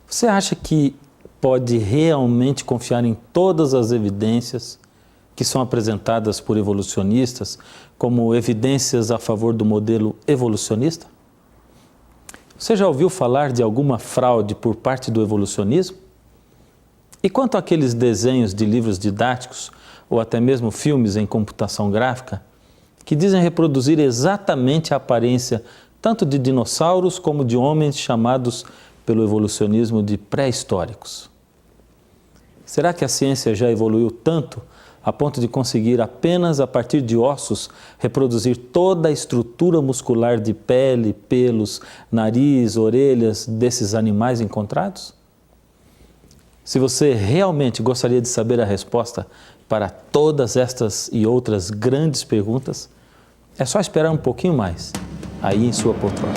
Você acha que pode realmente confiar em todas as evidências que são apresentadas por evolucionistas como evidências a favor do modelo evolucionista? Você já ouviu falar de alguma fraude por parte do evolucionismo? E quanto àqueles desenhos de livros didáticos ou até mesmo filmes em computação gráfica que dizem reproduzir exatamente a aparência tanto de dinossauros como de homens chamados pelo evolucionismo de pré-históricos? Será que a ciência já evoluiu tanto a ponto de conseguir apenas a partir de ossos reproduzir toda a estrutura muscular de pele, pelos, nariz, orelhas desses animais encontrados? Se você realmente gostaria de saber a resposta para todas estas e outras grandes perguntas, é só esperar um pouquinho mais, aí em sua poltrona.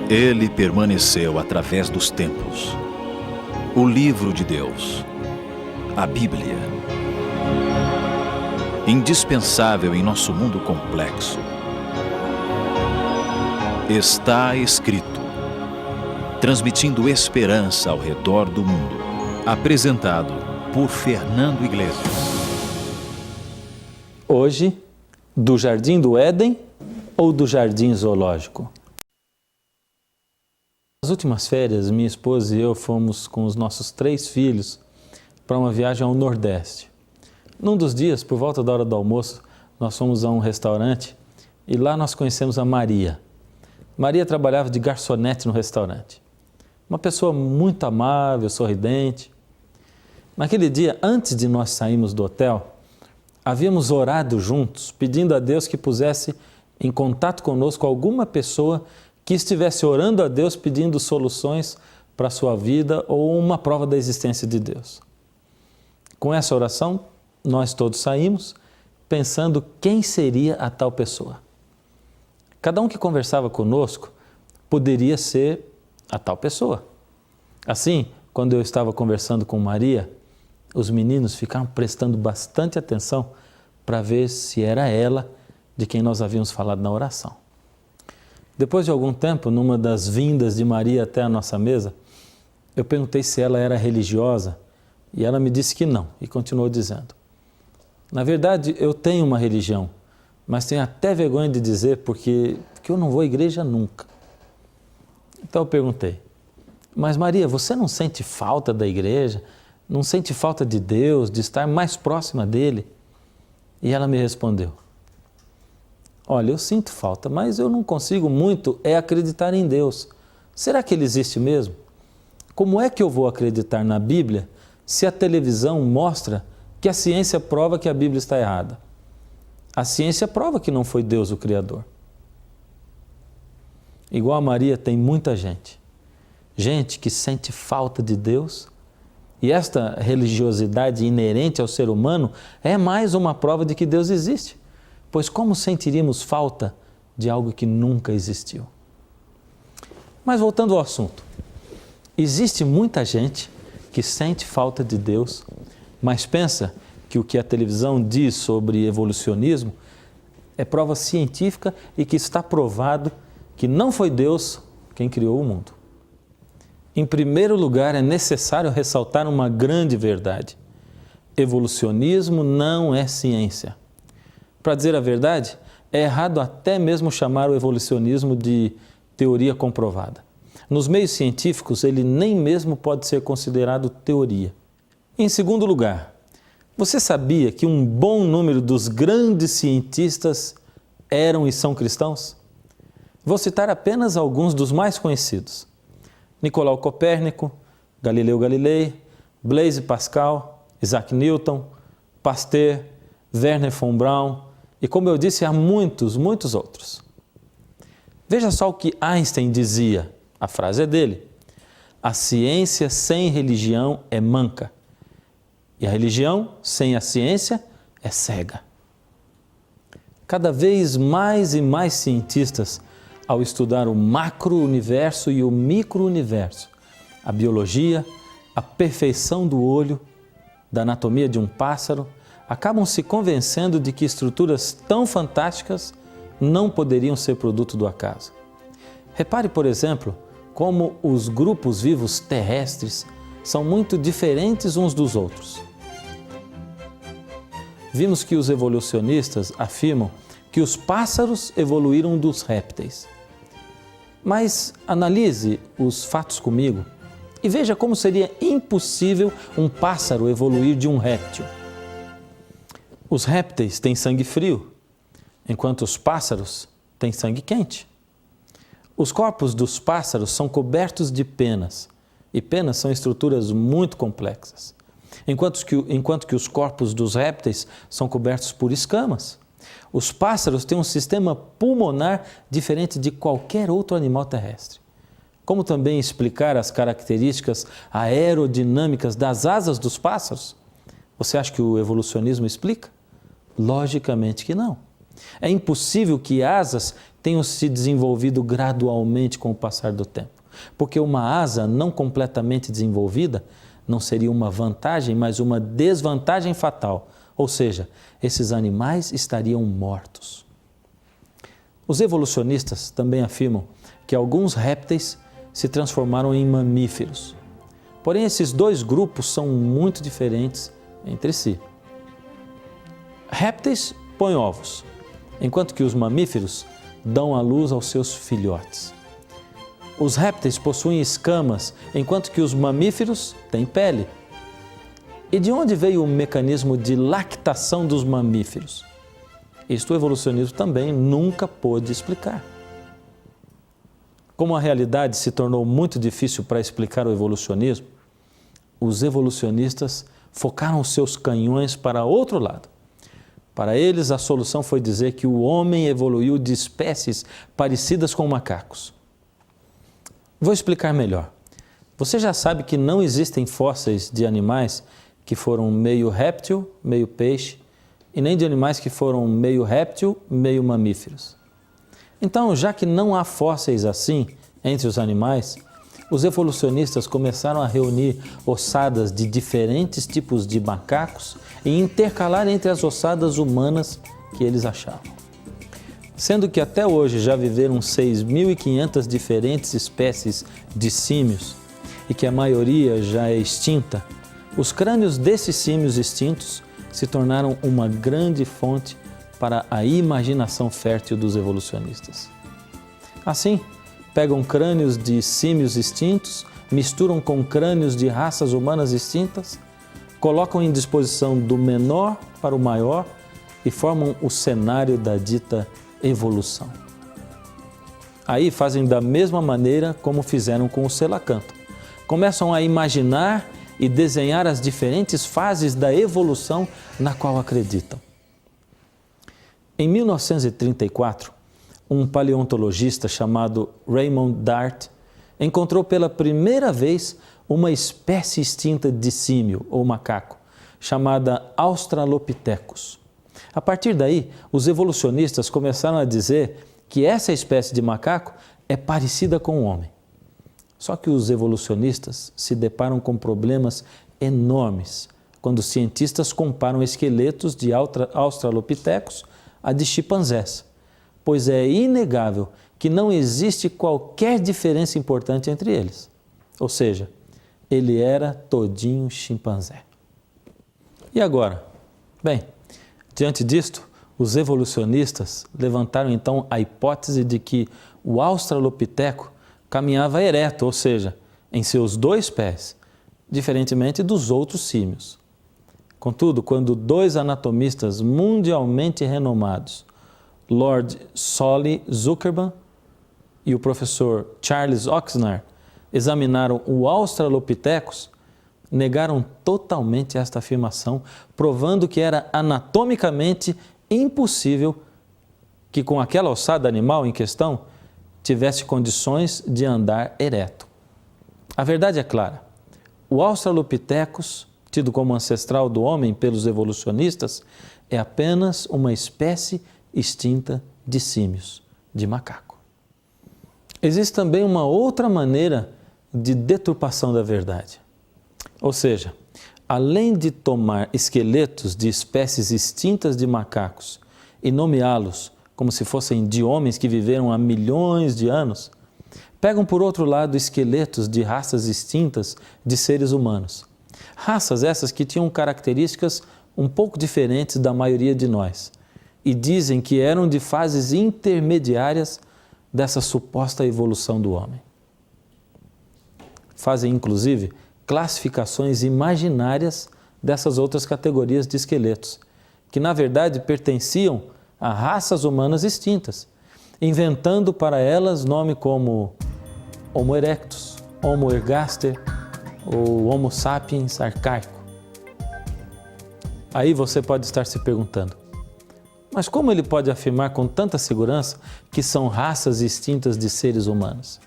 Ele permaneceu através dos tempos. O livro de Deus, a Bíblia. Indispensável em nosso mundo complexo. Está escrito, transmitindo esperança ao redor do mundo. Apresentado por Fernando Iglesias. Hoje, do Jardim do Éden ou do Jardim Zoológico? Nas últimas férias, minha esposa e eu fomos com os nossos 3 filhos para uma viagem ao Nordeste. Num dos dias, por volta da hora do almoço, nós fomos a um restaurante e lá nós conhecemos a Maria. Maria trabalhava de garçonete no restaurante. Uma pessoa muito amável, sorridente. Naquele dia, antes de nós sairmos do hotel, havíamos orado juntos, pedindo a Deus que pusesse em contato conosco alguma pessoa que estivesse orando a Deus pedindo soluções para a sua vida ou uma prova da existência de Deus. Com essa oração, nós todos saímos pensando quem seria a tal pessoa. Cada um que conversava conosco poderia ser a tal pessoa. Assim, quando eu estava conversando com Maria, os meninos ficaram prestando bastante atenção para ver se era ela de quem nós havíamos falado na oração. Depois de algum tempo, numa das vindas de Maria até a nossa mesa, eu perguntei se ela era religiosa e ela me disse que não e continuou dizendo: na verdade, eu tenho uma religião, mas tenho até vergonha de dizer porque eu não vou à igreja nunca. Então eu perguntei: mas Maria, você não sente falta da igreja? Não sente falta de Deus, de estar mais próxima dele? E ela me respondeu: olha, eu sinto falta, mas eu não consigo muito acreditar em Deus. Será que Ele existe mesmo? Como é que eu vou acreditar na Bíblia se a televisão mostra que a ciência prova que a Bíblia está errada? A ciência prova que não foi Deus o Criador. Igual a Maria, tem muita gente que sente falta de Deus, e esta religiosidade inerente ao ser humano é mais uma prova de que Deus existe. Pois como sentiríamos falta de algo que nunca existiu? Mas voltando ao assunto, existe muita gente que sente falta de Deus, mas pensa que o que a televisão diz sobre evolucionismo é prova científica e que está provado que não foi Deus quem criou o mundo. Em primeiro lugar, é necessário ressaltar uma grande verdade: evolucionismo não é ciência. Para dizer a verdade, é errado até mesmo chamar o evolucionismo de teoria comprovada. Nos meios científicos, ele nem mesmo pode ser considerado teoria. Em segundo lugar, você sabia que um bom número dos grandes cientistas eram e são cristãos? Vou citar apenas alguns dos mais conhecidos: Nicolau Copérnico, Galileu Galilei, Blaise Pascal, Isaac Newton, Pasteur, Wernher von Braun e, como eu disse, há muitos outros. Veja só o que Einstein dizia, a frase é dele: a ciência sem religião é manca, e a religião sem a ciência é cega. Cada vez mais e mais cientistas, ao estudar o macro-universo e o micro-universo, a biologia, a perfeição do olho, da anatomia de um pássaro, acabam se convencendo de que estruturas tão fantásticas não poderiam ser produto do acaso. Repare, por exemplo, como os grupos vivos terrestres são muito diferentes uns dos outros. Vimos que os evolucionistas afirmam que os pássaros evoluíram dos répteis. Mas analise os fatos comigo e veja como seria impossível um pássaro evoluir de um réptil. Os répteis têm sangue frio, enquanto os pássaros têm sangue quente. Os corpos dos pássaros são cobertos de penas, e penas são estruturas muito complexas, enquanto que os corpos dos répteis são cobertos por escamas. Os pássaros têm um sistema pulmonar diferente de qualquer outro animal terrestre. Como também explicar as características aerodinâmicas das asas dos pássaros? Você acha que o evolucionismo explica? Logicamente que não. É impossível que asas tenham se desenvolvido gradualmente com o passar do tempo, porque uma asa não completamente desenvolvida não seria uma vantagem, mas uma desvantagem fatal, ou seja, esses animais estariam mortos. Os evolucionistas também afirmam que alguns répteis se transformaram em mamíferos. Porém, esses dois grupos são muito diferentes entre si. Répteis põem ovos, enquanto que os mamíferos dão à luz aos seus filhotes. Os répteis possuem escamas, enquanto que os mamíferos têm pele. E de onde veio o mecanismo de lactação dos mamíferos? Isto o evolucionismo também nunca pôde explicar. Como a realidade se tornou muito difícil para explicar o evolucionismo, os evolucionistas focaram seus canhões para outro lado. Para eles, a solução foi dizer que o homem evoluiu de espécies parecidas com macacos. Vou explicar melhor. Você já sabe que não existem fósseis de animais que foram meio réptil, meio peixe, e nem de animais que foram meio réptil, meio mamíferos. Então, já que não há fósseis assim entre os animais, os evolucionistas começaram a reunir ossadas de diferentes tipos de macacos e intercalar entre as ossadas humanas que eles achavam. Sendo que até hoje já viveram 6.500 diferentes espécies de símios e que a maioria já é extinta, os crânios desses símios extintos se tornaram uma grande fonte para a imaginação fértil dos evolucionistas. Assim, pegam crânios de símios extintos, misturam com crânios de raças humanas extintas, colocam em disposição do menor para o maior e formam o cenário da dita evolução. Aí fazem da mesma maneira como fizeram com o selacanto. Começam a imaginar e desenhar as diferentes fases da evolução na qual acreditam. Em 1934, um paleontologista chamado Raymond Dart encontrou pela primeira vez uma espécie extinta de símio ou macaco, chamada Australopithecus. A partir daí, os evolucionistas começaram a dizer que essa espécie de macaco é parecida com o homem. Só que os evolucionistas se deparam com problemas enormes quando os cientistas comparam esqueletos de Australopithecus a de chimpanzés, pois é inegável que não existe qualquer diferença importante entre eles. Ou seja, ele era todinho chimpanzé. E agora? Bem, diante disto, os evolucionistas levantaram então a hipótese de que o Australopiteco caminhava ereto, ou seja, em seus dois pés, diferentemente dos outros símios. Contudo, quando dois anatomistas mundialmente renomados, Lord Solly Zuckerman e o professor Charles Oxnard, examinaram o Australopithecus, negaram totalmente esta afirmação, provando que era anatomicamente impossível que com aquela ossada animal em questão tivesse condições de andar ereto. A verdade é clara, o Australopithecus, tido como ancestral do homem pelos evolucionistas, é apenas uma espécie extinta de símios, de macaco. Existe também uma outra maneira de deturpação da verdade. Ou seja, além de tomar esqueletos de espécies extintas de macacos e nomeá-los como se fossem de homens que viveram há milhões de anos, pegam, por outro lado, esqueletos de raças extintas de seres humanos. Raças essas que tinham características um pouco diferentes da maioria de nós e dizem que eram de fases intermediárias dessa suposta evolução do homem. Fazem, inclusive, classificações imaginárias dessas outras categorias de esqueletos, que na verdade pertenciam a raças humanas extintas, inventando para elas nome como Homo erectus, Homo ergaster ou Homo sapiens arcaico. Aí você pode estar se perguntando, mas como ele pode afirmar com tanta segurança que são raças extintas de seres humanos?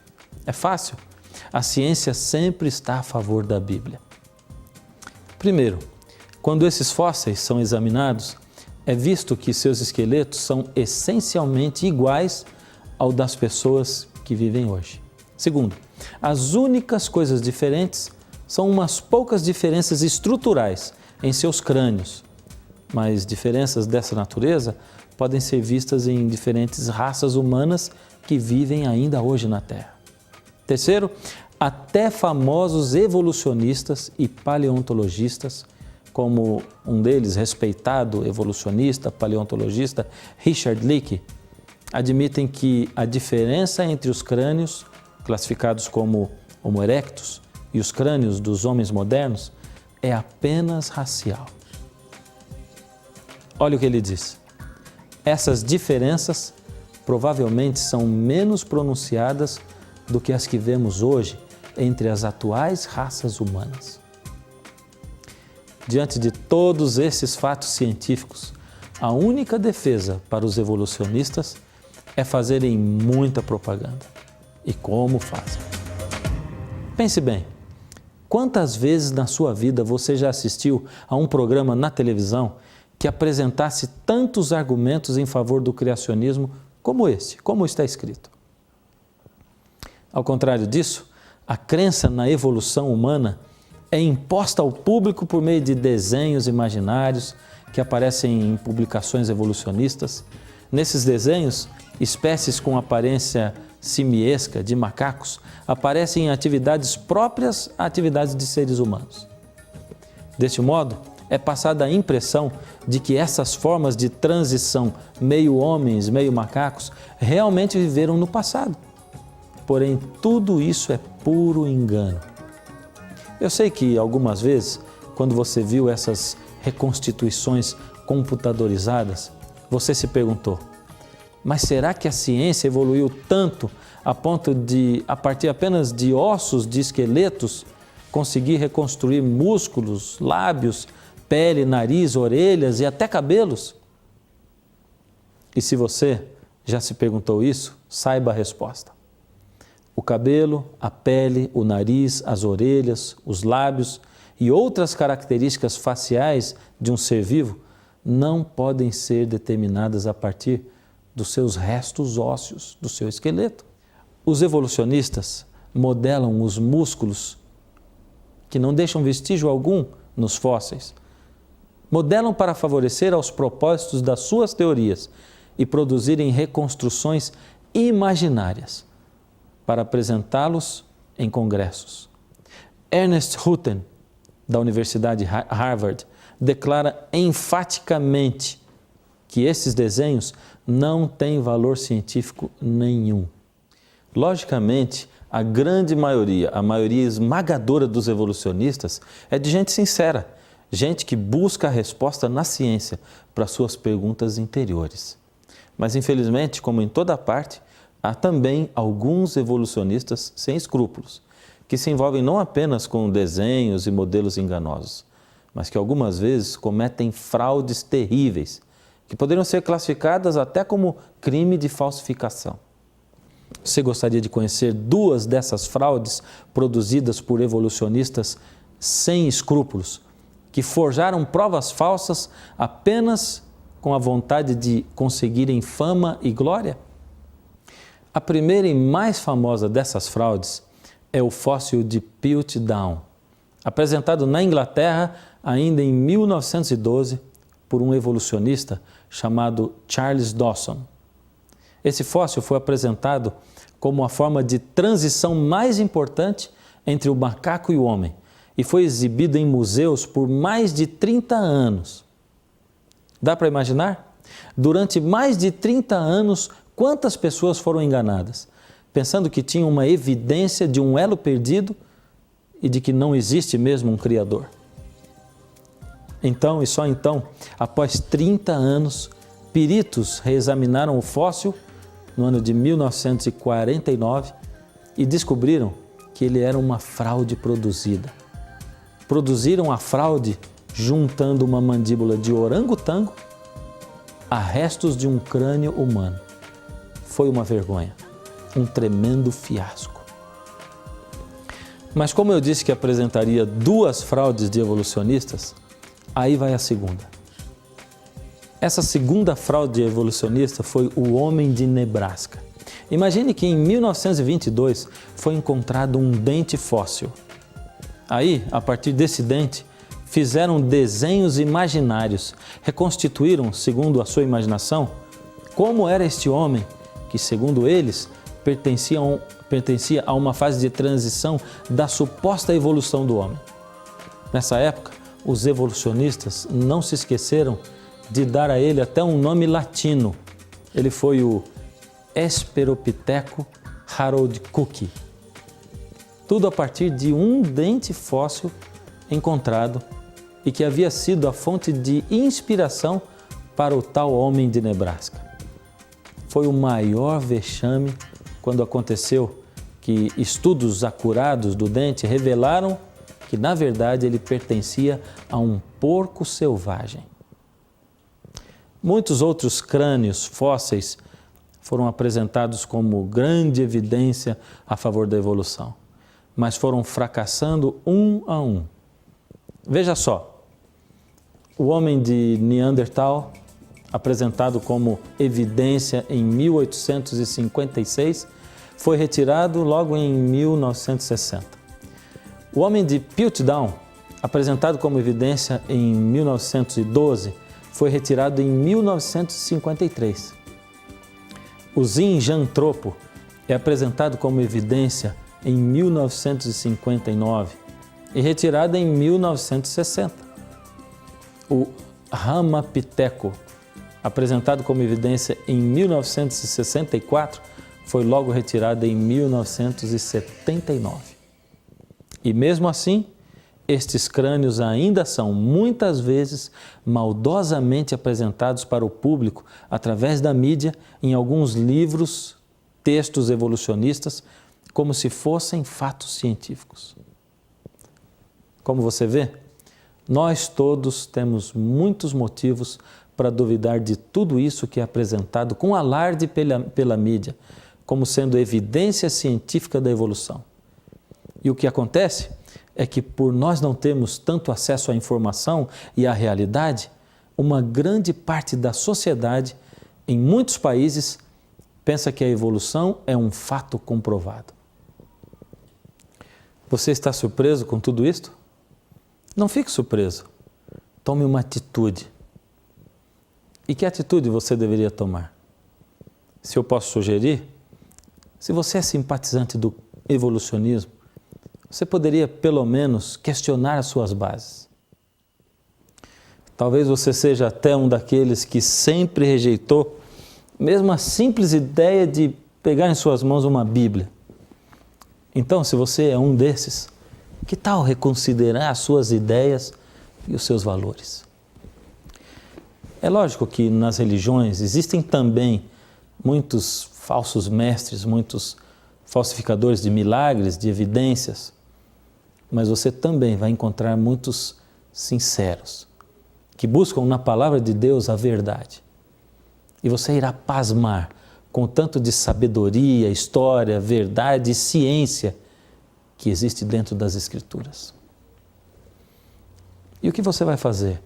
É fácil. A ciência sempre está a favor da Bíblia. Primeiro, quando esses fósseis são examinados, é visto que seus esqueletos são essencialmente iguais ao das pessoas que vivem hoje. Segundo, as únicas coisas diferentes são umas poucas diferenças estruturais em seus crânios, mas diferenças dessa natureza podem ser vistas em diferentes raças humanas que vivem ainda hoje na Terra. Terceiro, até famosos evolucionistas e paleontologistas, como um deles, respeitado evolucionista, paleontologista Richard Leakey, admitem que a diferença entre os crânios, classificados como Homo erectus, e os crânios dos homens modernos é apenas racial. Olha o que ele diz. Essas diferenças provavelmente são menos pronunciadas do que as que vemos hoje entre as atuais raças humanas. Diante de todos esses fatos científicos, a única defesa para os evolucionistas é fazerem muita propaganda. E como fazem? Pense bem, quantas vezes na sua vida você já assistiu a um programa na televisão que apresentasse tantos argumentos em favor do criacionismo como este, como está escrito? Ao contrário disso, a crença na evolução humana é imposta ao público por meio de desenhos imaginários que aparecem em publicações evolucionistas. Nesses desenhos, espécies com aparência simiesca de macacos aparecem em atividades próprias a atividades de seres humanos. Deste modo, é passada a impressão de que essas formas de transição meio homens, meio macacos realmente viveram no passado. Porém, tudo isso é puro engano. Eu sei que algumas vezes, quando você viu essas reconstituições computadorizadas, você se perguntou, mas será que a ciência evoluiu tanto a ponto de, a partir apenas de ossos de esqueletos, conseguir reconstruir músculos, lábios, pele, nariz, orelhas e até cabelos? E se você já se perguntou isso, saiba a resposta. O cabelo, a pele, o nariz, as orelhas, os lábios e outras características faciais de um ser vivo não podem ser determinadas a partir dos seus restos ósseos, do seu esqueleto. Os evolucionistas modelam os músculos que não deixam vestígio algum nos fósseis. Modelam para favorecer aos propósitos das suas teorias e produzirem reconstruções imaginárias para apresentá-los em congressos. Ernest Rutten, da Universidade Harvard, declara enfaticamente que esses desenhos não têm valor científico nenhum. Logicamente, a grande maioria, a maioria esmagadora dos evolucionistas é de gente sincera, gente que busca a resposta na ciência para suas perguntas interiores. Mas, infelizmente, como em toda parte, há também alguns evolucionistas sem escrúpulos, que se envolvem não apenas com desenhos e modelos enganosos, mas que algumas vezes cometem fraudes terríveis, que poderiam ser classificadas até como crime de falsificação. Você gostaria de conhecer duas dessas fraudes produzidas por evolucionistas sem escrúpulos, que forjaram provas falsas apenas com a vontade de conseguirem fama e glória? A primeira e mais famosa dessas fraudes é o fóssil de Piltdown, apresentado na Inglaterra ainda em 1912 por um evolucionista chamado Charles Dawson. Esse fóssil foi apresentado como a forma de transição mais importante entre o macaco e o homem e foi exibido em museus por mais de 30 anos. Dá para imaginar? Durante mais de 30 anos, quantas pessoas foram enganadas, pensando que tinham uma evidência de um elo perdido e de que não existe mesmo um Criador. Então, e só então, após 30 anos, peritos reexaminaram o fóssil no ano de 1949 e descobriram que ele era uma fraude produzida. Produziram a fraude juntando uma mandíbula de orangotango a restos de um crânio humano. Foi uma vergonha, um tremendo fiasco. Mas como eu disse que apresentaria 2 fraudes de evolucionistas, aí vai a segunda. Essa segunda fraude evolucionista foi o homem de Nebraska. Imagine que em 1922 foi encontrado um dente fóssil. Aí, a partir desse dente, fizeram desenhos imaginários, reconstituíram, segundo a sua imaginação, como era este homem que, segundo eles, pertencia a uma fase de transição da suposta evolução do homem. Nessa época, os evolucionistas não se esqueceram de dar a ele até um nome latino. Ele foi o Hesperopithecus haroldtkuki. Tudo a partir de um dente fóssil encontrado e que havia sido a fonte de inspiração para o tal homem de Nebraska. Foi o maior vexame quando aconteceu que estudos acurados do dente revelaram que, na verdade, ele pertencia a um porco selvagem. Muitos outros crânios fósseis foram apresentados como grande evidência a favor da evolução, mas foram fracassando um a um. Veja só, o homem de Neandertal, apresentado como evidência em 1856, foi retirado logo em 1960. O homem de Piltdown, apresentado como evidência em 1912, foi retirado em 1953. O Zinjantropo é apresentado como evidência em 1959 e retirado em 1960. O Ramapiteco, apresentado como evidência em 1964, foi logo retirado em 1979. E mesmo assim, estes crânios ainda são muitas vezes maldosamente apresentados para o público através da mídia em alguns livros, textos evolucionistas, como se fossem fatos científicos. Como você vê, nós todos temos muitos motivos para duvidar de tudo isso que é apresentado com alarde pela mídia, como sendo evidência científica da evolução. E o que acontece é que, por nós não termos tanto acesso à informação e à realidade, uma grande parte da sociedade, em muitos países, pensa que a evolução é um fato comprovado. Você está surpreso com tudo isto? Não fique surpreso. Tome uma atitude. E que atitude você deveria tomar? Se eu posso sugerir, se você é simpatizante do evolucionismo, você poderia, pelo menos, questionar as suas bases. Talvez você seja até um daqueles que sempre rejeitou mesmo a simples ideia de pegar em suas mãos uma Bíblia. Então, se você é um desses, que tal reconsiderar as suas ideias e os seus valores? É lógico que nas religiões existem também muitos falsos mestres, muitos falsificadores de milagres, de evidências, mas você também vai encontrar muitos sinceros, que buscam na palavra de Deus a verdade. E você irá pasmar com o tanto de sabedoria, história, verdade e ciência que existe dentro das Escrituras. E o que você vai fazer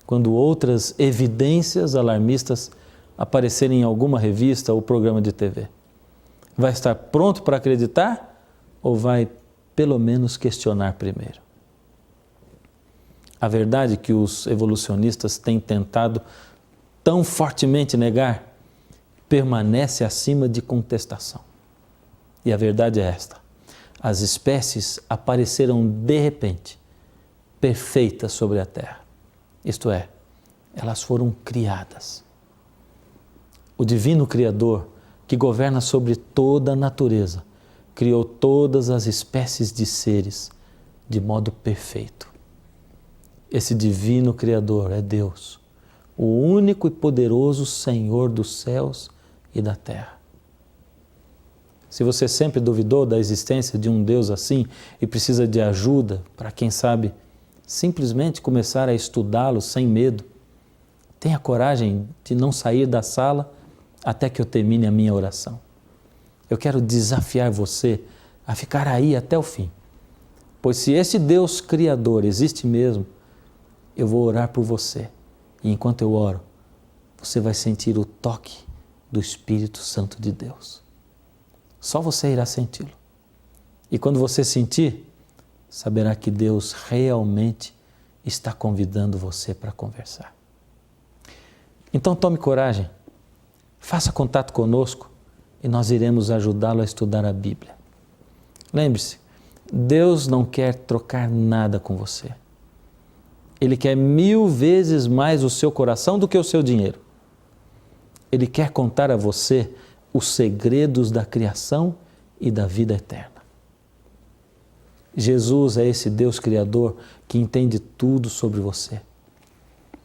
quando outras evidências alarmistas aparecerem em alguma revista ou programa de TV? Vai estar pronto para acreditar ou vai pelo menos questionar primeiro? A verdade que os evolucionistas têm tentado tão fortemente negar permanece acima de contestação. E a verdade é esta: as espécies apareceram de repente, perfeitas sobre a terra. Isto é, elas foram criadas. O divino Criador, que governa sobre toda a natureza, criou todas as espécies de seres de modo perfeito. Esse divino Criador é Deus, o único e poderoso Senhor dos céus e da terra. Se você sempre duvidou da existência de um Deus assim e precisa de ajuda para, quem sabe, simplesmente começar a estudá-lo sem medo, tenha coragem de não sair da sala até que eu termine a minha oração. Eu quero desafiar você a ficar aí até o fim, pois se esse Deus Criador existe mesmo, eu vou orar por você. E enquanto eu oro, você vai sentir o toque do Espírito Santo de Deus. Só você irá senti-lo. E quando você sentir, saberá que Deus realmente está convidando você para conversar. Então tome coragem, faça contato conosco e nós iremos ajudá-lo a estudar a Bíblia. Lembre-se, Deus não quer trocar nada com você. Ele quer 1000 vezes mais o seu coração do que o seu dinheiro. Ele quer contar a você os segredos da criação e da vida eterna. Jesus é esse Deus Criador que entende tudo sobre você.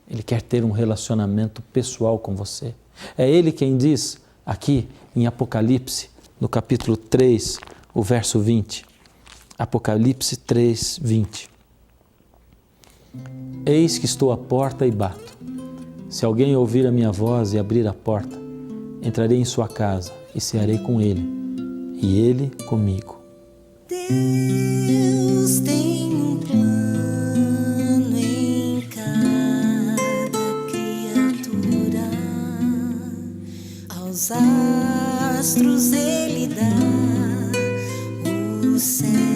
Ele quer ter um relacionamento pessoal com você. É Ele quem diz aqui em Apocalipse, no capítulo 3, o verso 20. Apocalipse 3, 20. Eis que estou à porta e bato. Se alguém ouvir a minha voz e abrir a porta, entrarei em sua casa e cearei com ele, e ele comigo. Deus tem um plano em cada criatura. Aos astros Ele dá o céu.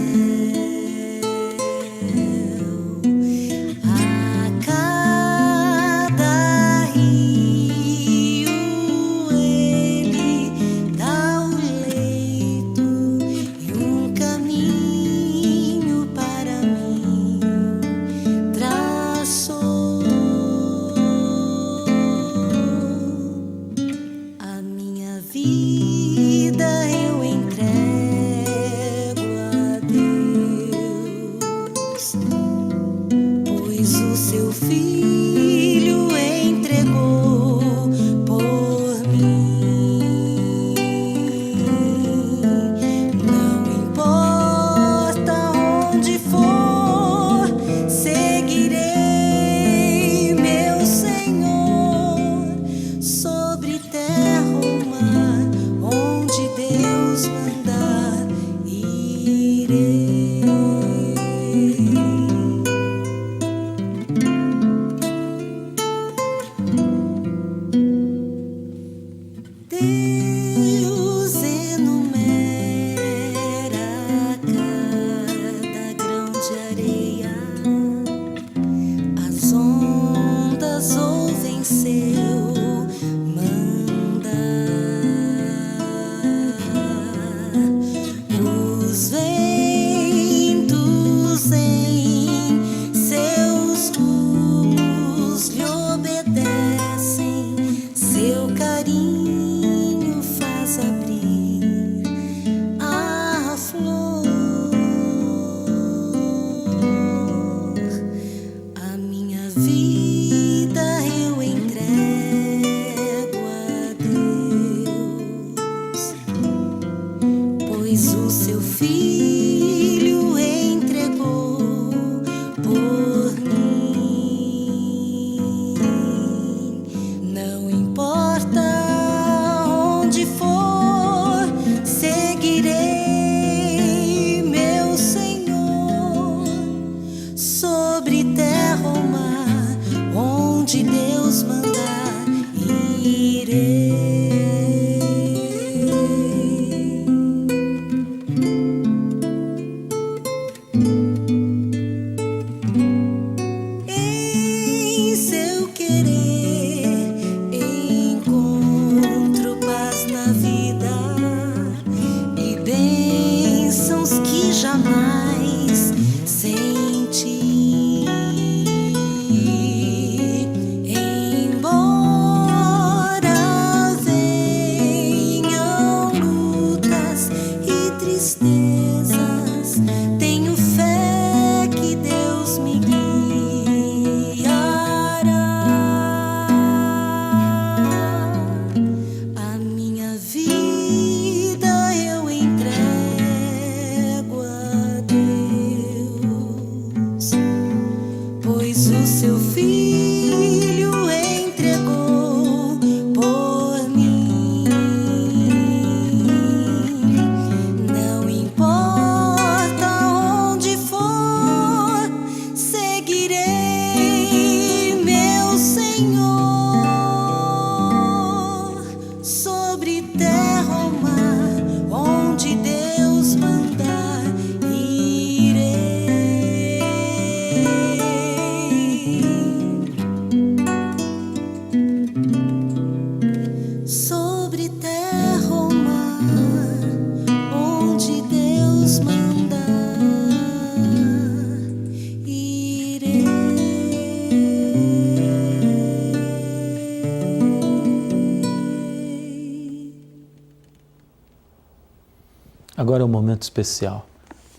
Agora é um momento especial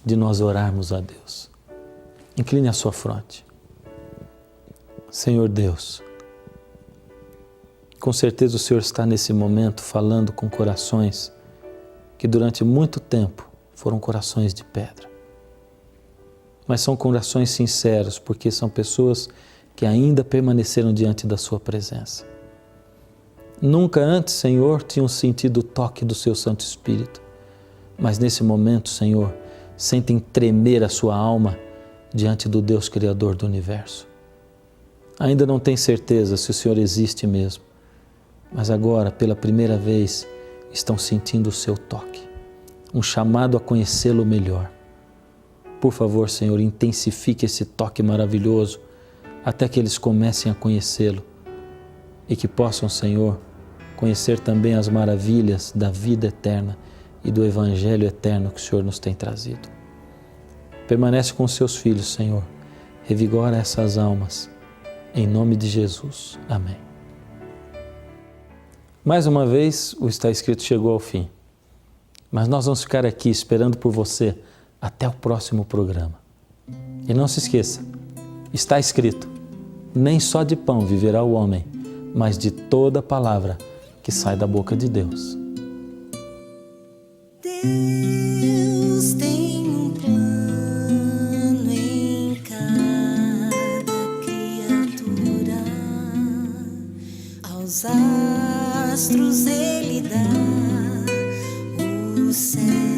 de nós orarmos a Deus. Incline a sua fronte. Senhor Deus, com certeza o Senhor está nesse momento falando com corações que durante muito tempo foram corações de pedra. Mas são corações sinceros, porque são pessoas que ainda permaneceram diante da sua presença. Nunca antes, Senhor, tinham sentido o toque do seu Santo Espírito, mas nesse momento, Senhor, sentem tremer a sua alma diante do Deus Criador do Universo. Ainda não têm certeza se o Senhor existe mesmo, mas agora, pela primeira vez, estão sentindo o seu toque, um chamado a conhecê-lo melhor. Por favor, Senhor, intensifique esse toque maravilhoso até que eles comecem a conhecê-lo e que possam, Senhor, conhecer também as maravilhas da vida eterna e do Evangelho eterno que o Senhor nos tem trazido. Permanece com os seus filhos, Senhor. Revigora essas almas. Em nome de Jesus. Amém. Mais uma vez, o Está Escrito chegou ao fim. Mas nós vamos ficar aqui esperando por você até o próximo programa. E não se esqueça, está escrito, nem só de pão viverá o homem, mas de toda palavra que sai da boca de Deus. Deus tem um plano em cada criatura. Aos astros Ele dá o céu.